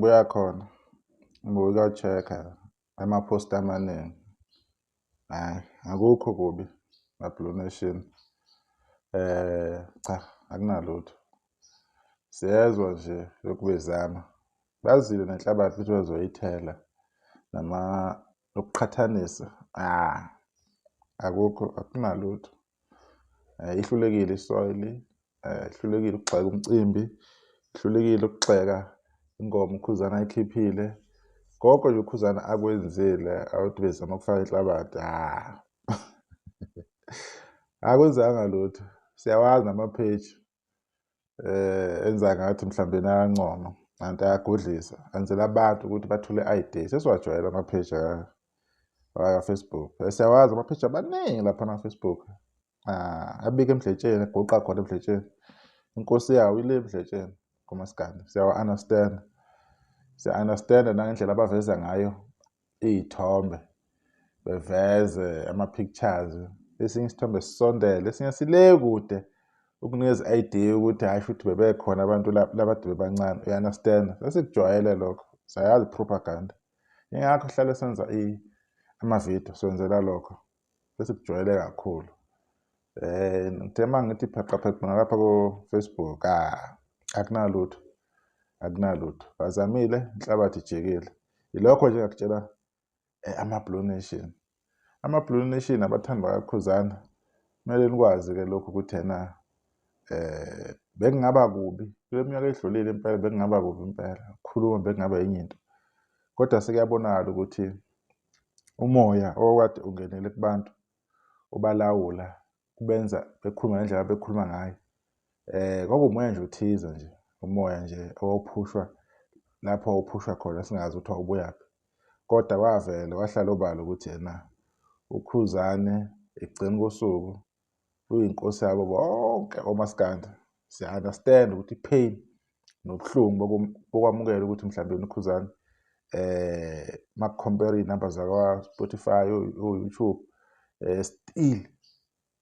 ngibuya khona ngibuka checker ama-post amaningi. Akukho kubi ma-Blue Nation. Cha, akunalutho. Siyezwa nje lokhu bezama. Bazile nenhlabathi ukuthi bazoyithela ukuqhathanisa. Akunalutho. Ihlulekile isoil, ihlulekile ukugxeka umcimbi, ihlulekile ukugxeka ingoma uKhuzani ayikhiphile. Konke nje uKhuzani akwenzile awuthi bezama ukufaka inhlabathi. Akwenzanga lutho. Siyawazi nama-page enza ngathi mhlawumbe ayancoma, kanti ayagudlisa. Enzela abantu ukuthi bathole i-ID. Sesiwajwayele ama-page aka-Facebook. Siyawazi ama-page abaningi lapha na-Facebook. Abika emdletsheni, egoqa khona emdletsheni. Inkosi yawo ile emdletsheni kumaskandi. Siyawa-understand. Siya-understand nangendlela abaveza ngayo iy'thombe, beveze ama-pictures. Esinye isithombe sisondele, esinye sile kude ukunikeza i-idea ukuthi hayi futhi bebekhona abantu labade bebancane. Uya-understand? Sesikujwayele lokho. Siyayazi i-propaganda. Ingakho sihlale senza ama-video senzela lokho. Sesikujwayele kakhulu. Ngithe mangithi pheqa lapha ku-Facebook, akunalutho. Akunalutho. Bazamile, inhlabathi ijikile. Ilokho nje engakutshela ama-Blue Nation. Ama-Blue Nation abathandi bakaKhuzani, kumele nikwazi-ke lokhu ukuthi bekungaba kubi. Kule minyaka edlulile impela bekungaba kubi impela. Ukukhuluma bekungaba enye into. Kodwa sekuyabonakala ukuthi umoya okade ungenele kubantu ubalawula, kubenza bekhuluma ngendlela abekhuluma ngayo. Kwakuwumoya nje uthize nje, umoya nje owawuphushwa lapho wawuphushwa khona singazi ukuthi wawubuyaphi. Kodwa kwavela kwahlala obala ukuthi uKhuzani ekugcineni kosuku uyinkosi yabo bonke omaskandi. Siya-understand ukuthi i-pain nobuhlungu bokwamukela ukuthi mhlawumbe uKhuzani makucompare iy'namba zakwa-Spotify, o-YouTube, still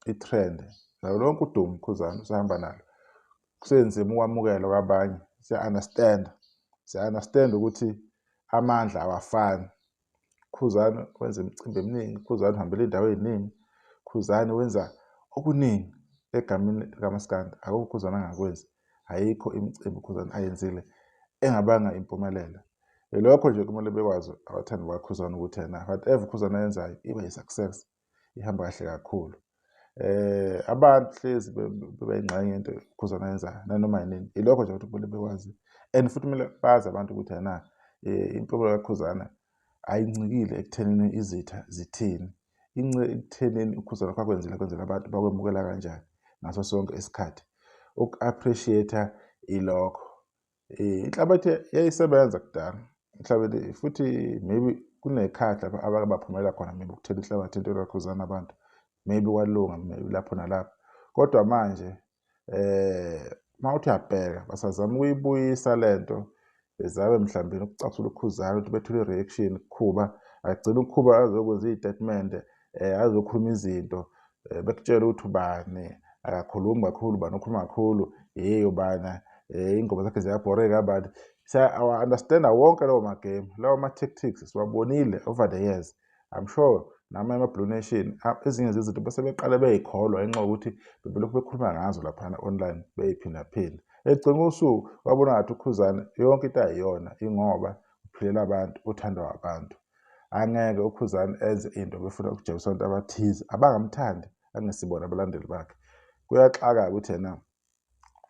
i-trend. Nayo lonke udumo uKhuzani usahamba nalo. Kusenzima ukwamukela kwabanye. Siya-understand. Siya-understand ukuthi amandla awafani. uKhuzani wenza imicimbi eminingi, uKhuzani uhambele iy'ndawo ey'ningi, uKhuzani wenza okuningi egameni likaMaskandi. Akukho uKhuzani angakwenzi. Ayikho imicimbi uKhuzani ayenzile engabanga impumelelo. Lokho nje kumele bekwazi abathandi bakaKhuzani ukuthi whatever uKhuzani ayenzayo iba yi-success, ihamba kahle kakhulu. Abantu hlezi bebayingxenye into uKhuzani ayenzayo nanoma yinini. Ilokho nje ukuthi kumele bekwazi. And futhi kumele bazi abantu ukuthi impilo kaKhuzani ayincikile ekuthenini izitha zithini. Incike ekuthenini uKhuzani kwakwenzile kwenzela abantu bakwemukela kanjani ngaso sonke isikhathi. Uku-appreciate ilokho. Inhlabathi yayisebenza kudala. Inhlabathi futhi maybe kunekhathi lapha abake baphumelela khona maybe ukuthela inhlabathi into kaKhuzani abantu. Maybe kwalunga maybe lapho nalapho. Kodwa manje mawuthi uyabheka basazama ukuyibuyisa lento. Bezame mhlawumbe ukucasula uKhuzani ukuthi bethule i-reaction kuKhuba. Agcina uKhuba azokwenza iy'tatimende, azokhuluma izinto. Bekutshela ukuthi ubani akakhulumi kakhulu, ubani okhuluma kakhulu, ubani ingoma zakhe ziyabhoreka kabani. Siya-understand wonke lawo magame, lawo ma-tactics siwabonile over the years. I'm sure nama ama-Blue Nation ezinye zezinto bese beqale bey'kholwa ngenxa yokuthi bebelokhu bekhuluma ngazo laphana online bey'phindaphinda. Ekugcineni kosuku wabona ngathi uKhuzani yonke into ayiyona ingoba uphilela abantu, uthandwa abantu. Angeke uKhuzani enze into befuna ukujabulisa abantu abathize abangamthandi, angesibona abalandeli bakhe. Kuyaxaka ukuthi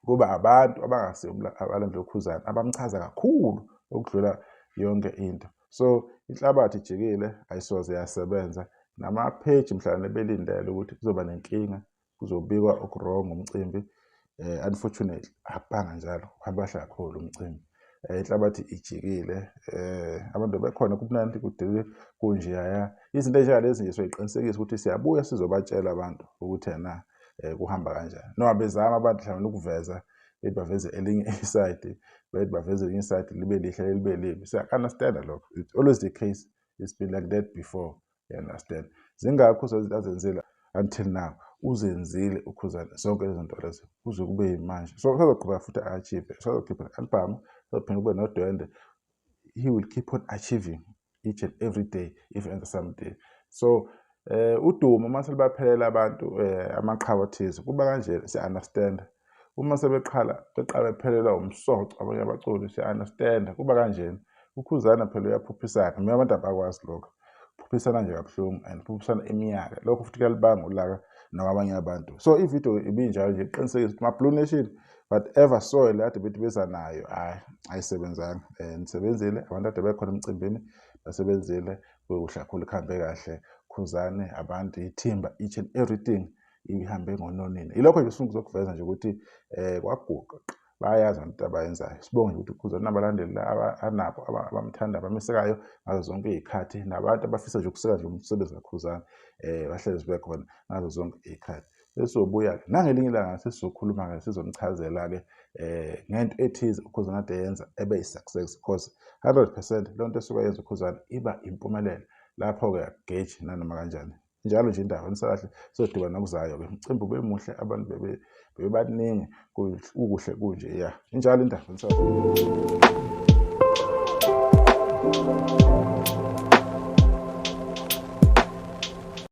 kuba abantu abangasibo abalandeli uKhuzani abamchaza kakhulu ukudlula yonke into. So inhlabathi ijikile ayisoze yasebenza. Nama-page mhlawumbe belindele ukuthi kuzoba nenkinga, kuzobikwa oku-wrong ngomcimbi. Unfortunately akubanga njalo, uhamba kahle kakhulu umcimbi. Inhlabathi ijikile. Abantu bekhona kumnandi kudile kunjeya. Izinto ezinjengalezi nje siyayiqinisekisa ukuthi siyabuya sizobatshela abantu ukuthi kuhamba kanjani. Noma bezama abantu mhlawumbe ukuveza baveze elinye iside, baveze elinye iside libe lihle libe libi. Siya-understand lokho. It's always the case. It's been like that before. You understand? Zingakho azenzile until now. Uzenzile uKhuzani zonke lezi zinto lezo kuze kube yimanje. So usazoqhubeka futhi a-achieve. Usazokhipha i-album, uzophinda kube nodwendwe. he will keep on achieving each and every day if enter someday. So udumo mase libaphelela abantu amaqhawe athize kuba kanje siya-understand. Uma beqala bephelelwa umsoco abanye abaculi siya-understand kuba kanjena. UKhuzani phela uyaphuphisana, mina abantu abakwazi lokho. Phuphisana nje kabuhlungu and phuphisana iminyaka. Lokho futhi kuyalibanga ulaka nawabanye abantu. So ividiyo ibinjalo nje iqinisekisa ukuthi ma-Blue Nation whatever soil ade bethi beza nayo ayisebenzanga. Nisebenzile abantu ade bekhona emcimbini basebenzile kuhle kakhulu kuhambe kahle. Khuzani abantu ithimba each and everything ihambe ngononini. Ilokho nje sifuna ukuzokuveza nje ukuthi kwaguqa bayazi abantu abayenzayo. Sibonge ukuthi uKhuzani nabalandeli anabo abamthanda abamesekayo ngazo zonke izikhathi nabantu abafisa nje ukuseka nje umsebenzi kaKhuzani bahlezi bekhona ngazo zonke izikhathi. Besobuya ke nangelinye ilanga sesizokhuluma ke sizomchazela ke ngento ethize uKhuzani ade yenza ebe yi-success because 100% lonto esuka yenza uKhuzani iba impumelelo. Lapho ke gauge nanoma kanjani. Njalo nje indaba nisakahle sodibana nokuzayo ke umcimbi ube muhle abantu bebaningi kuhle kunje ya. Injalo indaba nisakahle.